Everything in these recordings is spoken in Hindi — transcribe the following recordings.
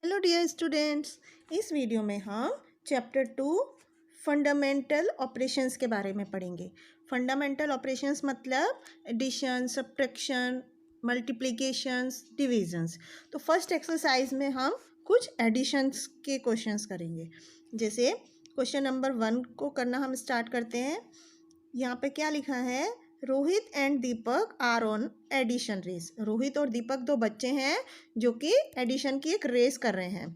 हेलो डियर स्टूडेंट्स, इस वीडियो में हम चैप्टर 2 फंडामेंटल ऑपरेशंस के बारे में पढ़ेंगे। फंडामेंटल ऑपरेशंस मतलब एडिशन, सब्ट्रैक्शन, मल्टीप्लिकेशंस, डिविजन्स। तो फर्स्ट एक्सरसाइज में हम कुछ एडिशंस के क्वेश्चंस करेंगे। जैसे क्वेश्चन नंबर 1 को करना हम स्टार्ट करते हैं। यहाँ पे क्या लिखा है, Rohit and Deepak are on addition race. Rohit और दीपक दो बच्चे हैं जो कि एडिशन की एक रेस कर रहे हैं।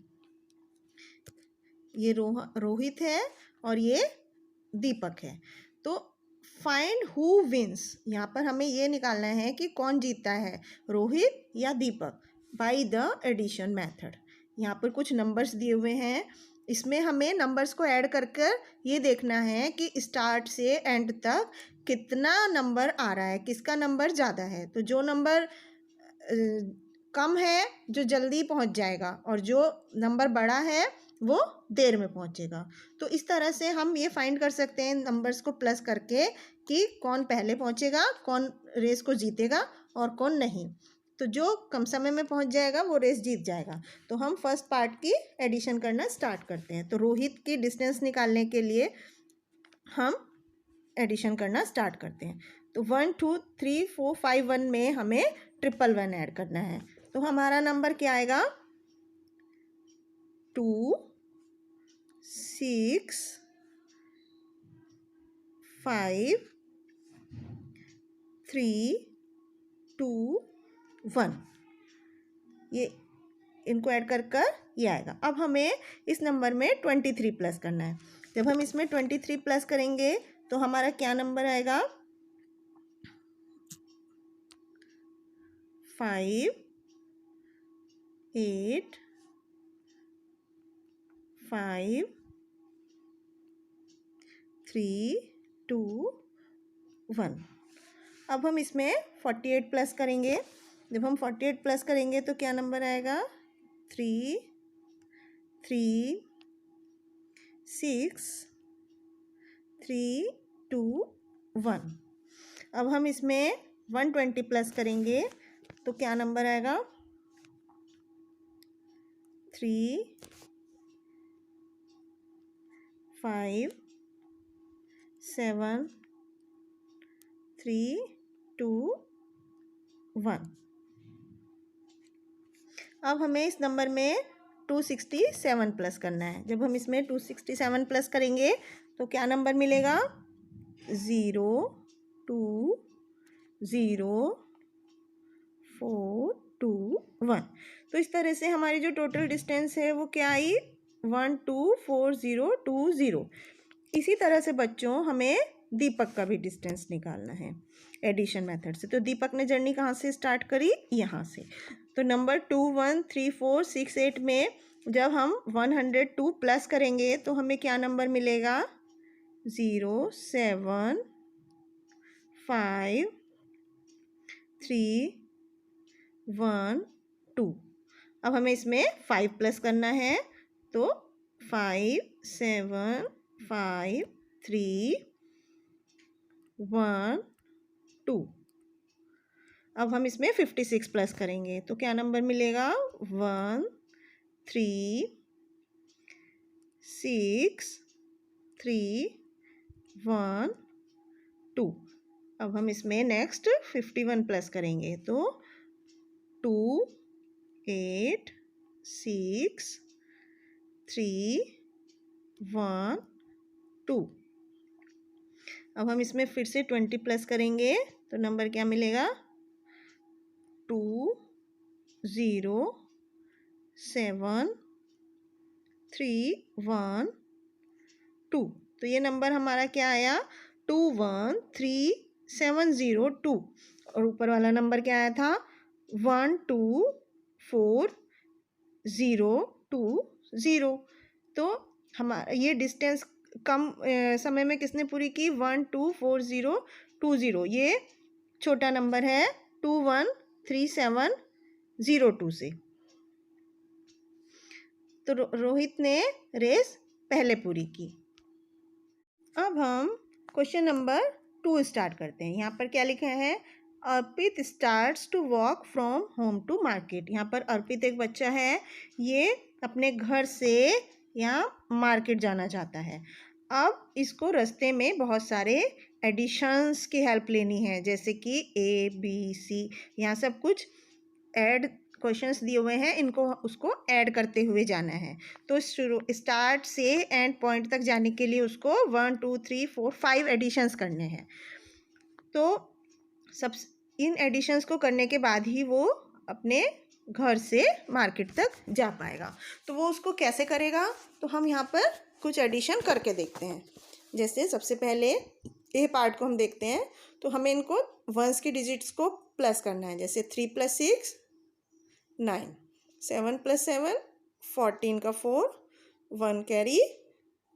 ये रोहित है और ये दीपक है। तो फाइंड हु विंस, यहाँ पर हमें ये निकालना है कि कौन जीतता है, रोहित या दीपक, बाय द एडिशन मेथड। यहाँ पर कुछ नंबर्स दिए हुए हैं, इसमें हमें नंबर्स को ऐड कर कर ये देखना है कि स्टार्ट से एंड तक कितना नंबर आ रहा है, किसका नंबर ज़्यादा है। तो जो नंबर कम है जो जल्दी पहुंच जाएगा और जो नंबर बड़ा है वो देर में पहुंचेगा। तो इस तरह से हम ये फाइंड कर सकते हैं नंबर्स को प्लस करके कि कौन पहले पहुंचेगा, कौन रेस को जीतेगा और कौन नहीं। तो जो कम समय में पहुंच जाएगा वो रेस जीत जाएगा। तो हम फर्स्ट पार्ट की एडिशन करना स्टार्ट करते हैं। तो रोहित की डिस्टेंस निकालने के लिए हम एडिशन करना स्टार्ट करते हैं। तो 1 2 3 4 5 1 में हमें 111 ऐड करना है। तो हमारा नंबर क्या आएगा, 2 6 5 3 2 1, ये इनको ऐड कर कर ये आएगा। अब हमें इस नंबर में 23 प्लस करना है। जब हम इसमें 23 प्लस करेंगे तो हमारा क्या नंबर आएगा, 5 8 5 3 2 1। अब हम इसमें 48 प्लस करेंगे। जब हम 48 प्लस करेंगे तो क्या नंबर आएगा, 3 3 6 3 2 1। अब हम इसमें 120 प्लस करेंगे तो क्या नंबर आएगा, 3 5 7 3 2 1। अब हमें इस नंबर में 267 प्लस करना है। जब हम इसमें 267 प्लस करेंगे तो क्या नंबर मिलेगा, 0 2 0 4 2 1। तो इस तरह से हमारी जो टोटल डिस्टेंस है वो क्या आई, 1 2 4 0 2 0। इसी तरह से बच्चों हमें दीपक का भी डिस्टेंस निकालना है एडिशन मेथड से। तो दीपक ने जर्नी कहाँ से स्टार्ट करी, यहाँ से। तो नंबर 2 1 3 4 6 8 में जब हम 102 प्लस करेंगे तो हमें क्या नंबर मिलेगा, 0 7 5 3 1 2। अब हमें इसमें 5 प्लस करना है। तो 5 7 5 3 1 2। अब हम इसमें 56 प्लस करेंगे तो क्या नंबर मिलेगा, 1 3 6 3 1 2। अब हम इसमें नेक्स्ट 51 प्लस करेंगे तो 2 8 6 3 1 2। अब हम इसमें फिर से 20 प्लस करेंगे तो नंबर क्या मिलेगा, 2 0 7 3 1 2। तो ये नंबर हमारा क्या आया, 2 1 3 7 0 2। और ऊपर वाला नंबर क्या आया था, 1 2 4 0 2 0। तो हमारा ये डिस्टेंस कम समय में किसने पूरी की, 1 2 4 0 2 0। ये छोटा नंबर है 2 1 3 7 0 2 से। तो रोहित ने रेस पहले पूरी की। अब हम क्वेश्चन नंबर 2 स्टार्ट करते हैं। यहाँ पर क्या लिखा है, Arpit starts to walk from home to market. यहाँ पर अर्पित एक बच्चा है, ये अपने घर से यहाँ मार्केट जाना चाहता है। अब इसको रास्ते में बहुत सारे एडिशंस की हेल्प लेनी है, जैसे कि ABC, यहाँ सब कुछ ऐड क्वेश्चंस दिए हुए हैं, इनको उसको ऐड करते हुए जाना है। तो शुरू स्टार्ट से एंड पॉइंट तक जाने के लिए उसको 1 2 3 4 5 एडिशंस करने हैं। तो सब इन एडिशंस को करने के बाद ही वो अपने घर से मार्केट तक जा पाएगा। तो वो उसको कैसे करेगा, तो हम यहाँ पर कुछ एडिशन करके देखते हैं। जैसे सबसे पहले ए पार्ट को हम देखते हैं, तो हमें इनको वंस की डिजिट्स को प्लस करना है। जैसे 3 + 6 9, 7 + 7 14 का 4, 1 कैरी,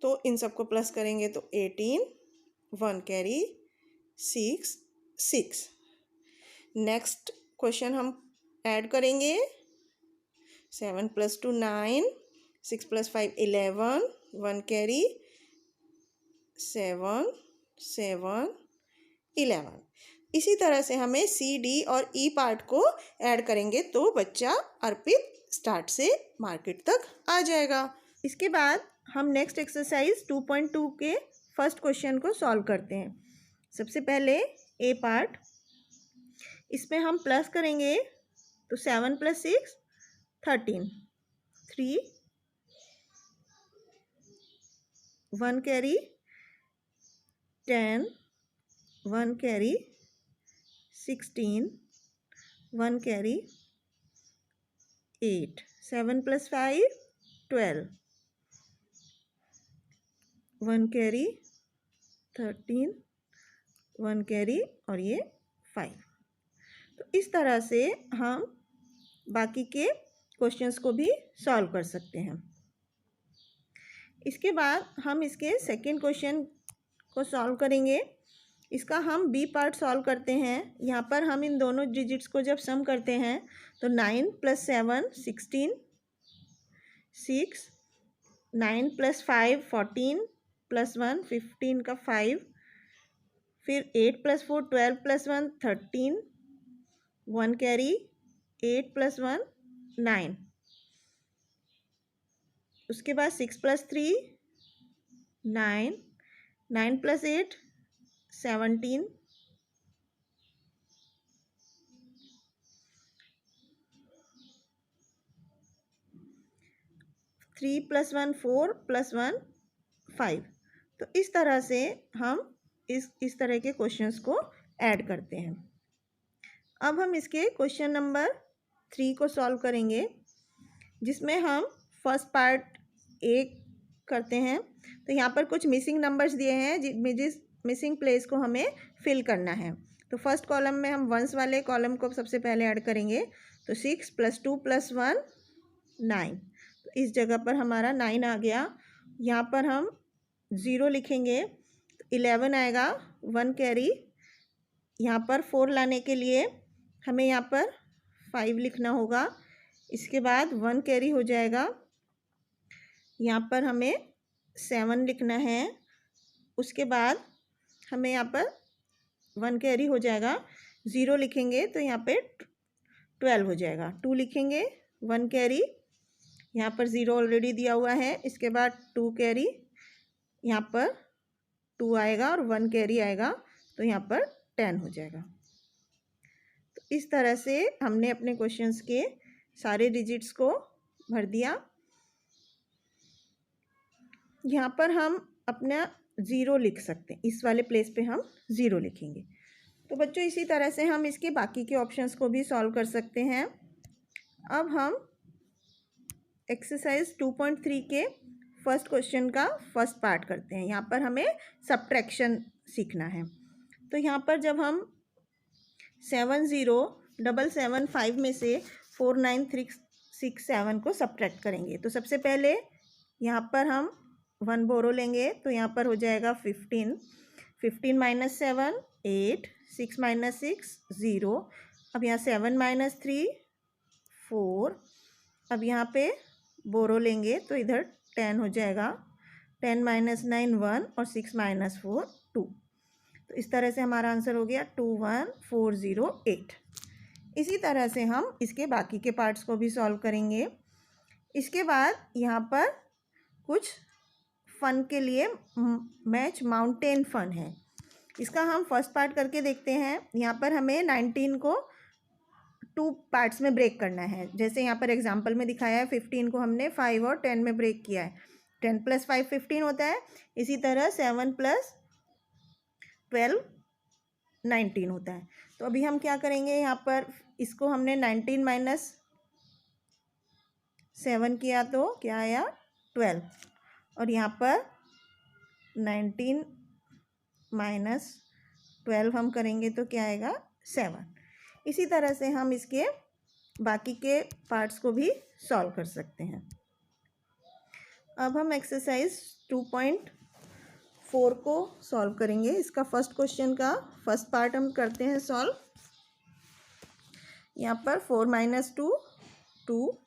तो इन सबको प्लस करेंगे तो 18, 1 कैरी, 6 6। नेक्स्ट क्वेश्चन हम ऐड करेंगे, 7 + 2 9, 6 + 5 11, 1 कैरी, 7 7 11। इसी तरह से हमें CD और E पार्ट को ऐड करेंगे तो बच्चा अर्पित स्टार्ट से मार्केट तक आ जाएगा। इसके बाद हम नेक्स्ट एक्सरसाइज 2.2 के फर्स्ट क्वेश्चन को सॉल्व करते हैं। सबसे पहले ए पार्ट, इसमें हम प्लस करेंगे तो 7 + 6 13, 3 1 carry, 10, 1 carry, 16, 1 carry, 8, 7 + 5 12, 1 carry, 13, 1 carry और ये 5। तो इस तरह से हम बाकी के क्वेश्चंस को भी सॉल्व कर सकते हैं। इसके बाद हम इसके सेकंड क्वेश्चन को सॉल्व करेंगे। इसका हम बी पार्ट सॉल्व करते हैं। यहाँ पर हम इन दोनों डिजिट्स को जब सम करते हैं तो 9 + 7 16, 6, 9 + 5 14 + 1 15 का 5, फिर 8 + 4 12 + 1 13, 1 कैरी, 8 + 1 9, उसके बाद 6 + 3 9, 9 + 8 17, 3 + 1 4 + 1 5। तो इस तरह से हम इस तरह के क्वेश्चंस को ऐड करते हैं। अब हम इसके क्वेश्चन नंबर 3 को सॉल्व करेंगे, जिसमें हम फर्स्ट पार्ट ए करते हैं। तो यहाँ पर कुछ मिसिंग नंबर्स दिए हैं, जिस मिसिंग प्लेस को हमें फिल करना है। तो फर्स्ट कॉलम में हम वंस वाले कॉलम को सबसे पहले ऐड करेंगे। तो 6 + 2 + 1 9, तो इस जगह पर हमारा 9 आ गया। यहाँ पर हम 0 लिखेंगे तो 11 आएगा, 1 कैरी। यहाँ पर 4 लाने के लिए हमें यहाँ पर 5 लिखना होगा। इसके बाद 1 कैरी हो जाएगा, यहाँ पर हमें 7 लिखना है। उसके बाद हमें यहाँ पर 1 कैरी हो जाएगा, 0 लिखेंगे तो यहाँ पे 12 हो जाएगा। 2 लिखेंगे, 1 कैरी, यहाँ पर 0 ऑलरेडी दिया हुआ है। इसके बाद 2 कैरी, यहाँ पर 2 आएगा और 1 कैरी आएगा, तो यहाँ पर 10 हो जाएगा। तो इस तरह से हमने अपने क्वेश्चंस के सारे डिजिट्स को भर दिया। यहाँ पर हम अपना 0 लिख सकते हैं, इस वाले प्लेस पे हम 0 लिखेंगे। तो बच्चों इसी तरह से हम इसके बाकी के ऑप्शंस को भी सॉल्व कर सकते हैं। अब हम एक्सरसाइज 2.3 के फर्स्ट क्वेश्चन का फर्स्ट पार्ट करते हैं। यहाँ पर हमें सब्ट्रैक्शन सीखना है। तो यहाँ पर जब हम 70775 में से 49367 को सब्ट्रैक्ट करेंगे, तो सबसे पहले यहाँ पर हम 1 बोरो लेंगे, तो यहाँ पर हो जाएगा 15, 15 - 7 8, 6 - 6 0। अब यहाँ 7 - 3 4। अब यहाँ पे बोरो लेंगे तो इधर 10 हो जाएगा, 10 - 9 1 और 6 - 4 2। तो इस तरह से हमारा आंसर हो गया 21408। इसी तरह से हम इसके बाकी के पार्ट्स को भी सॉल्व करेंगे। इसके बाद यहाँ पर कुछ फन के लिए मैच माउंटेन फन है, इसका हम फर्स्ट पार्ट करके देखते हैं। यहाँ पर हमें 19 को 2 पार्ट्स में ब्रेक करना है। जैसे यहाँ पर एग्जांपल में दिखाया है 15 को हमने 5 और 10 में ब्रेक किया है। 10 + 5 15 होता है। इसी तरह 7 + 12 19 होता है। तो अभी हम क्या करेंगे, यहाँ पर इसको हमने 19 - 7 किया तो क्या आया 12, और यहाँ पर 19 - 12 हम करेंगे तो क्या आएगा 7। इसी तरह से हम इसके बाकी के पार्ट्स को भी सॉल्व कर सकते हैं। अब हम एक्सरसाइज 2.4 को सॉल्व करेंगे। इसका फर्स्ट क्वेश्चन का फर्स्ट पार्ट हम करते हैं सॉल्व। यहाँ पर 4 - 2 2,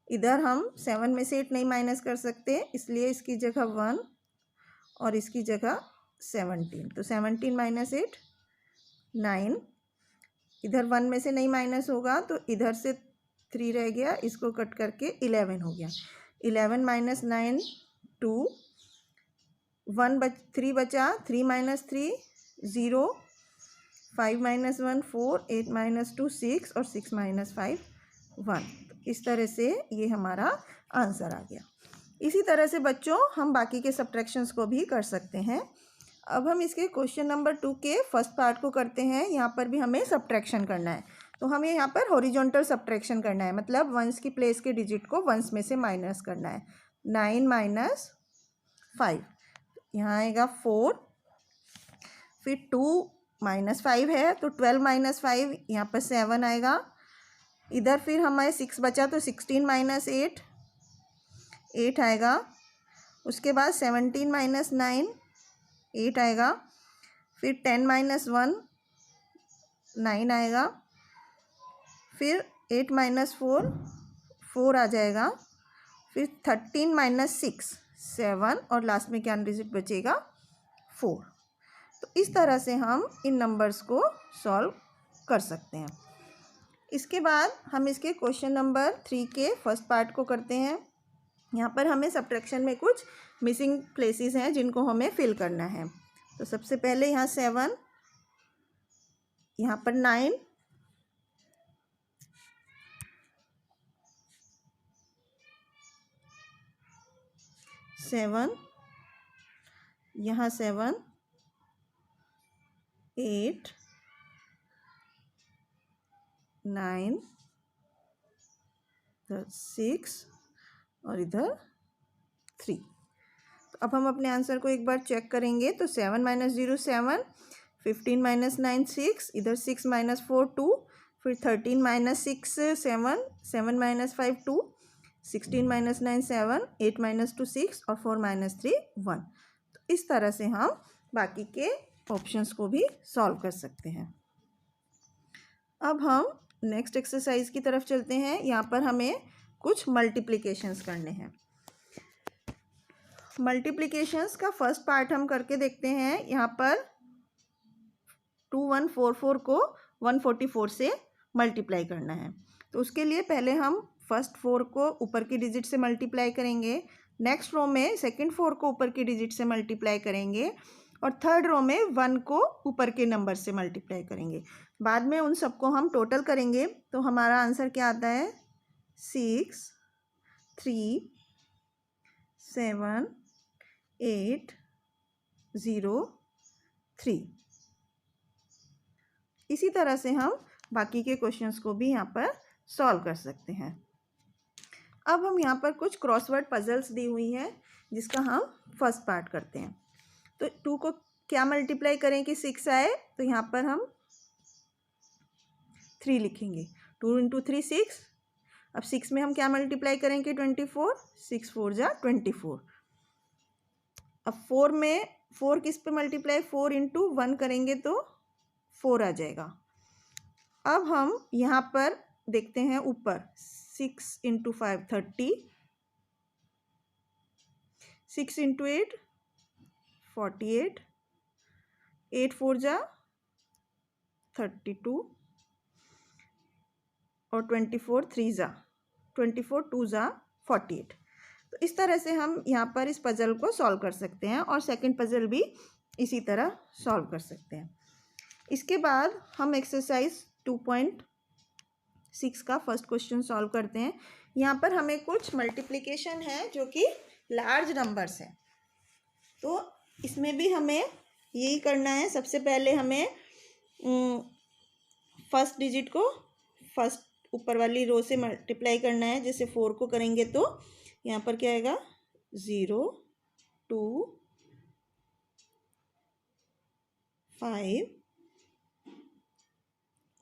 इधर हम 7 में से 8 नहीं माइनस कर सकते, इसलिए इसकी जगह 1 और इसकी जगह 17। तो 17 - 8 9, इधर 1 में से नहीं माइनस होगा तो इधर से 3 रह गया, इसको कट करके 11 हो गया। 11 - 9 2, 3 बचा, 3 - 3 0, 5 - 1 4, 8 - 2 6 और 6 - 5 1। इस तरह से ये हमारा आंसर आ गया। इसी तरह से बच्चों हम बाकी के सब्ट्रैक्शंस को भी कर सकते हैं। अब हम इसके क्वेश्चन नंबर 2 के फर्स्ट पार्ट को करते हैं। यहाँ पर भी हमें सब्ट्रैक्शन करना है। तो हमें यहाँ पर हॉरिजॉन्टल सब्ट्रैक्शन करना है, मतलब वंस की प्लेस के डिजिट को वंस में से माइनस करना है। 9 - 5, यहाँ आएगा 4, फिर 2 - 5 है तो 12 - 5, यहाँ पर 7 आएगा। इधर फिर हमारे 6 बचा तो 16 - 8 8 आएगा। उसके बाद 17 - 9 8 आएगा। फिर 10 - 1 9 आएगा। फिर 8 - 4 4 आ जाएगा। फिर 13 - 6 7 और लास्ट में क्या डिजिट बचेगा 4। तो इस तरह से हम इन नंबर्स को सॉल्व कर सकते हैं। इसके बाद हम इसके क्वेश्चन नंबर 3 के फर्स्ट पार्ट को करते हैं। यहाँ पर हमें सब्ट्रैक्शन में कुछ मिसिंग प्लेसेस हैं जिनको हमें फिल करना है। तो सबसे पहले यहाँ 7, यहाँ पर 9, यहाँ 7 8 9 6 और इधर 3। तो अब हम अपने आंसर को एक बार चेक करेंगे। तो 7 - 0 7, 15 - 9 6, इधर 6 - 4 2, फिर 13 - 6 7, 7 - 5 2, 16 - 9 7, 8 - 2 6 और 4 - 3 1। तो इस तरह से हम बाकी के ऑप्शंस को भी सॉल्व कर सकते हैं। अब हम नेक्स्ट एक्सरसाइज की तरफ चलते हैं। यहाँ पर हमें कुछ मल्टीप्लिकेशंस करने हैं। मल्टीप्लिकेशंस का फर्स्ट पार्ट हम करके देखते हैं। यहाँ पर 2144 को 144 से मल्टीप्लाई करना है। तो उसके लिए पहले हम फर्स्ट 4 को ऊपर की डिजिट से मल्टीप्लाई करेंगे, नेक्स्ट रो में सेकंड 4 को ऊपर की डिजिट से मल्टीप्लाई करेंगे और थर्ड रो में 1 को ऊपर के नंबर से मल्टीप्लाई करेंगे। बाद में उन सबको हम टोटल करेंगे तो हमारा आंसर क्या आता है 6 3 7 8 0 3। इसी तरह से हम बाकी के क्वेश्चंस को भी यहाँ पर सॉल्व कर सकते हैं। अब हम यहाँ पर कुछ क्रॉसवर्ड पजल्स दी हुई हैं जिसका हम फर्स्ट पार्ट करते हैं। तो 2 को क्या मल्टीप्लाई करें कि 6 आए, तो यहाँ पर हम 3 लिखेंगे। 2 × 3 6। अब 6 में हम क्या मल्टीप्लाई करेंगे 24, 6 4 जा 24। अब 4 में 4 किस पे मल्टीप्लाई 4 × 1 करेंगे तो 4 आ जाएगा। अब हम यहाँ पर देखते हैं ऊपर 6 × 5 30, 6 × 8 48, 8 4 जा 32 और 24 3 जा 24 2 जा 48। तो इस तरह से हम यहाँ पर इस पज़ल को सॉल्व कर सकते हैं और सेकंड पज़ल भी इसी तरह सॉल्व कर सकते हैं। इसके बाद हम एक्सरसाइज 2.6 का फर्स्ट क्वेश्चन सॉल्व करते हैं। यहाँ पर हमें कुछ मल्टीप्लिकेशन है जो कि लार्ज नंबर्स है, तो इसमें भी हमें यही करना है। सबसे पहले हमें फर्स्ट डिजिट को फर्स्ट ऊपर वाली रो से मल्टीप्लाई करना है। जैसे 4 को करेंगे तो यहाँ पर क्या आएगा 0 2 5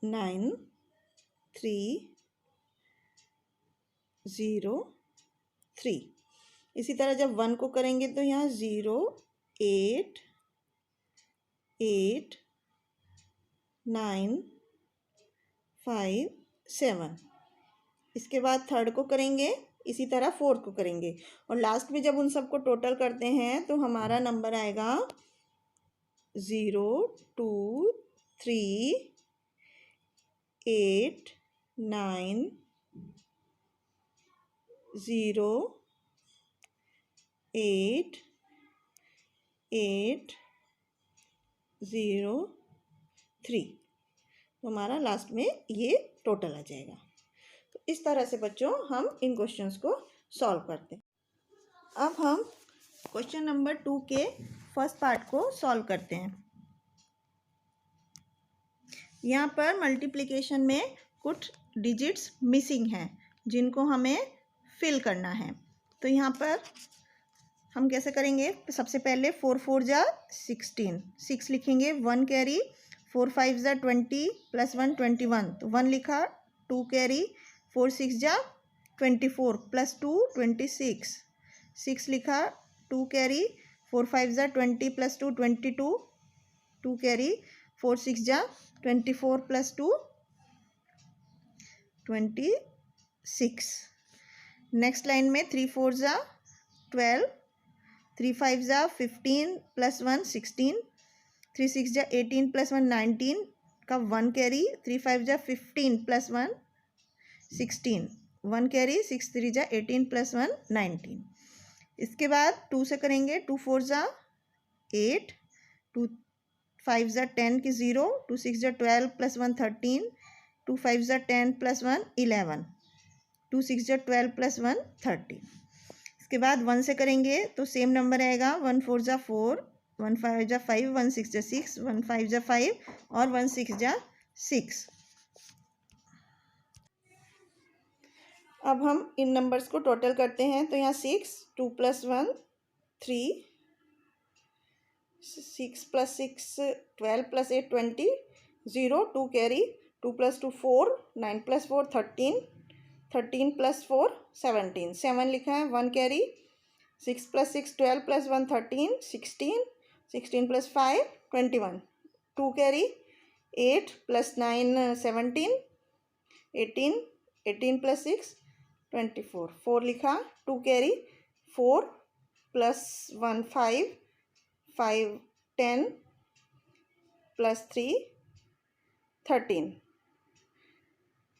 9 3 0 3। इसी तरह जब 1 को करेंगे तो यहाँ 0 8 8 9 5 7। इसके बाद थर्ड को करेंगे, इसी तरह फोर्थ को करेंगे और लास्ट में जब उन सबको टोटल करते हैं तो हमारा नंबर आएगा 0 2 3 8 9 0 8 8 0 3। तो हमारा लास्ट में ये टोटल आ जाएगा। तो इस तरह से बच्चों हम इन क्वेश्चंस को सॉल्व करते हैं। अब हम क्वेश्चन नंबर 2 के फर्स्ट पार्ट को सॉल्व करते हैं। यहाँ पर मल्टीप्लिकेशन में कुछ डिजिट्स मिसिंग हैं जिनको हमें फिल करना है। तो यहाँ पर हम कैसे करेंगे, सबसे पहले 4 4 जा 16 6 लिखेंगे, 1 कैरी, 4 5 जा 20 प्लस 1 21 तो 1 लिखा, 2 कैरी, 4 6 जा 24 प्लस 2 26 6 लिखा, 2 कैरी, 4 5 जा 20 प्लस 2 22 2 कैरी, 4 6 जा 24 प्लस 2 26। नेक्स्ट लाइन में 3 4 जा 12, 3 5 जा 15 प्लस 1 16, 3 6 जा 18 प्लस 1 19 का 1 कैरी, 3 5 जा 15 प्लस 1 16 1 कैरी, 6 3 जा 18 प्लस 1 19। इसके बाद 2 से करेंगे, 2 4 जा 8, 2 5 जा 10 की 0, 2 6 जा 12 प्लस 1 13, 2 5 जा 10 प्लस 1 11, 2 6 जा 12 प्लस 1 13। इसके बाद 1 से करेंगे तो सेम नंबर आएगा, 1 4 जा 4, 1 5 जा 5, 1 6 जा 6, 1 5 जा 5 और 1 6 जा 6। अब हम इन नंबर्स को टोटल करते हैं। तो यहाँ 6 2 plus 1 3, 6 plus 6 12 plus 8 20, 0 2 carry, 2 plus 2 4, 9 plus 4 13, 13 plus 4 17 7 लिखा है, 1 carry, 6 plus 6 12 plus 1 13 16, 16 plus 5 21, 2 carry, 8 plus 9 17 18, 18 plus 6 24, 4 लिखा, 2 carry, 4 plus 1 5 5 10 plus 3 13,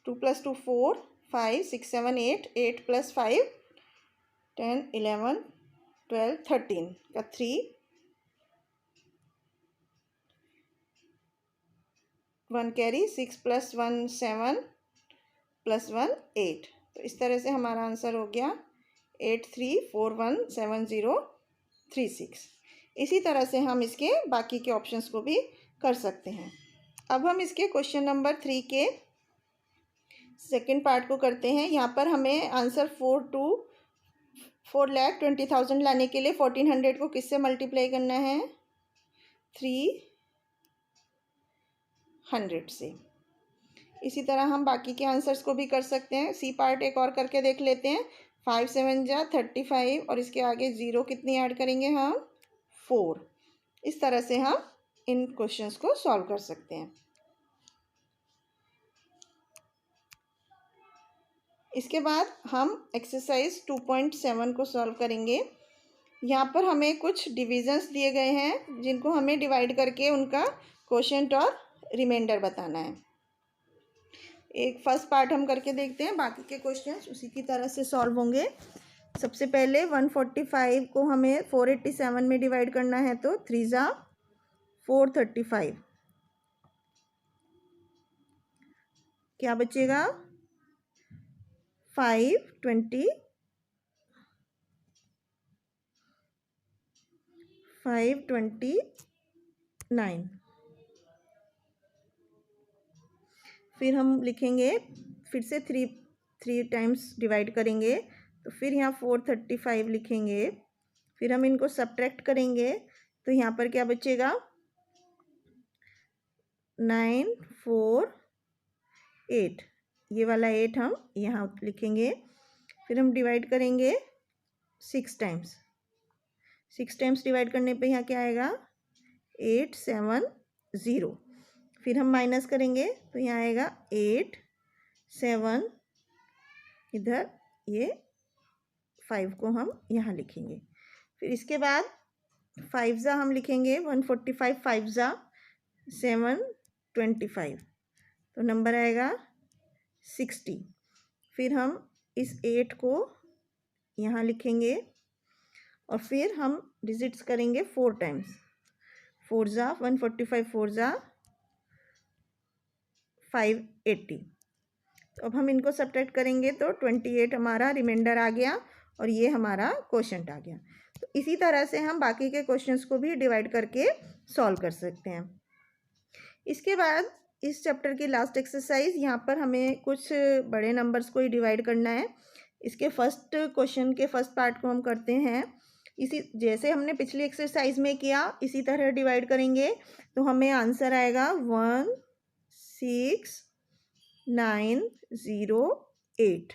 2 plus 2 4 5 6 7 8, 8 plus 5 10 11 12 13 का 3, 1 कैरी, 6 प्लस 1 7 प्लस 1 8। तो इस तरह से हमारा आंसर हो गया 83417036। इसी तरह से हम इसके बाकी के ऑप्शंस को भी कर सकते हैं। अब हम इसके क्वेश्चन नंबर 3 के सेकंड पार्ट को करते हैं। यहाँ पर हमें आंसर 4,20,000 लाने के लिए 1400 को किससे मल्टीप्लाई करना है, 300 से। इसी तरह हम बाकी के आंसर्स को भी कर सकते हैं। सी पार्ट एक और करके देख लेते हैं। 5 7 जा 35 और इसके आगे 0 कितनी ऐड करेंगे हम, 4। इस तरह से हम इन क्वेश्चंस को सॉल्व कर सकते हैं। इसके बाद हम एक्सरसाइज 2.7 को सॉल्व करेंगे। यहाँ पर हमें कुछ डिविजन्स दिए गए हैं जिनको हमें डिवाइड करके उनका क्वोशंट और रिमाइंडर बताना है। एक फर्स्ट पार्ट हम करके देखते हैं, बाकी के क्वेश्चंस उसी की तरह से सॉल्व होंगे। सबसे पहले 145 को हमें 487 में डिवाइड करना है, तो 3 ज़ा 435, क्या बचेगा 529। फिर हम लिखेंगे, फिर से थ्री टाइम्स डिवाइड करेंगे, तो फिर यहाँ 435 लिखेंगे। फिर हम इनको सब्ट्रैक्ट करेंगे, तो यहाँ पर क्या बचेगा 948, ये वाला 8 हम यहाँ लिखेंगे। फिर हम डिवाइड करेंगे 6 टाइम्स। 6 टाइम्स डिवाइड करने पे यहाँ क्या आएगा 870। फिर हम माइनस करेंगे, तो यहाँ आएगा 8 7, इधर ये 5 को हम यहाँ लिखेंगे। फिर इसके बाद 5 ज़ा हम लिखेंगे 145, 5 ज़ा 725, तो नंबर आएगा 60। फिर हम इस 8 को यहाँ लिखेंगे और फिर हम डिजिट्स करेंगे 4 टाइम्स। 4 ज़ा 145, 4 ज़ा 580। तो अब हम इनको सब्ट्रैक्ट करेंगे तो 28 हमारा रिमाइंडर आ गया और ये हमारा क्वोशंट आ गया। तो इसी तरह से हम बाकी के क्वेश्चंस को भी डिवाइड करके सॉल्व कर सकते हैं। इसके बाद इस चैप्टर की लास्ट एक्सरसाइज, यहाँ पर हमें कुछ बड़े नंबर्स को ही डिवाइड करना है। इसके फर्स्ट क्वेश्चन के फर्स्ट पार्ट को हम करते हैं, इसी जैसे हमने पिछली एक्सरसाइज में किया इसी तरह डिवाइड करेंगे, तो हमें आंसर आएगा 16908।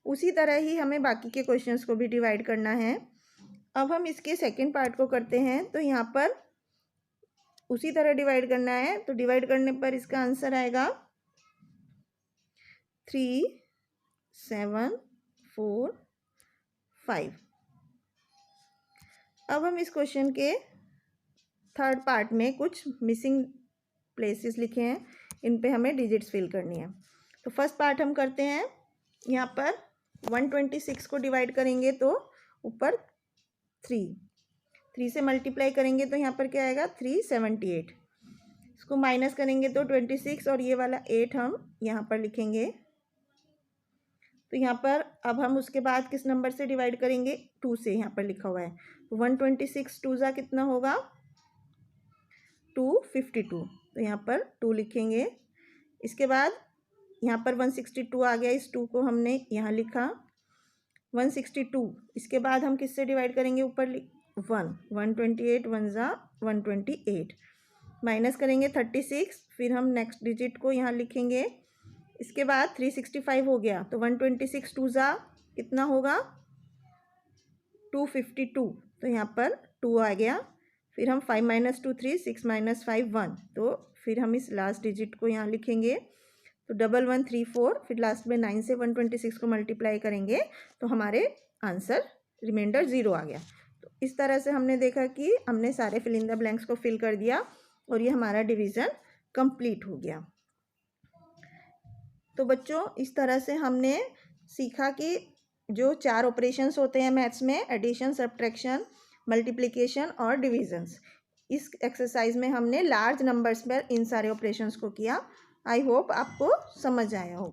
उसी तरह ही हमें बाकी के क्वेश्चंस को भी डिवाइड करना है। अब हम इसके सेकंड पार्ट को करते हैं, तो यहाँ पर उसी तरह डिवाइड करना है। तो डिवाइड करने पर इसका आंसर आएगा 3745। अब हम इस क्वेश्चन के थर्ड पार्ट में कुछ मिसिंग प्लेसेस लिखे हैं, इन पे हमें डिजिट्स फिल करनी है। तो फर्स्ट पार्ट हम करते हैं, यहाँ पर 126 को डिवाइड करेंगे तो ऊपर 3 से मल्टीप्लाई करेंगे तो यहाँ पर क्या आएगा 378। इसको माइनस करेंगे तो 26 और ये वाला 8 हम यहाँ पर लिखेंगे। तो यहाँ पर अब हम उसके बाद किस नंबर से डिवाइड करेंगे 2 से, यहाँ पर लिखा हुआ है। तो 126 2 ज़ा कितना होगा 252, तो यहाँ पर 2 लिखेंगे। इसके बाद यहाँ पर 162 आ गया, इस 2 को हमने यहाँ लिखा 162। इसके बाद हम किससे डिवाइड करेंगे ऊपर 128 1 ज़ा 128, माइनस करेंगे 36। फिर हम नेक्स्ट डिजिट को यहाँ लिखेंगे। इसके बाद 365 हो गया, तो 126 2 ज़ा कितना होगा 252, तो यहाँ पर 2 आ गया। फिर हम 5 - 2 3, 6 - 5 1, तो फिर हम इस लास्ट डिजिट को यहाँ लिखेंगे। तो 1134, फिर लास्ट में 9 से 126 को मल्टीप्लाई करेंगे तो हमारे आंसर रिमाइंडर 0 आ गया। तो इस तरह से हमने देखा कि हमने सारे फिल इन द ब्लैंक्स को फिल कर दिया और ये हमारा डिवीज़न कंप्लीट हो गया। तो बच्चों इस तरह से हमने सीखा कि जो 4 ऑपरेशंस होते हैं मैथ्स में, एडिशन, सब्ट्रैक्शन, मल्टीप्लिकेशन और डिविजन्स, इस एक्सरसाइज में हमने लार्ज नंबर्स पर इन सारे ऑपरेशंस को किया। आई होप आपको समझ आया हो।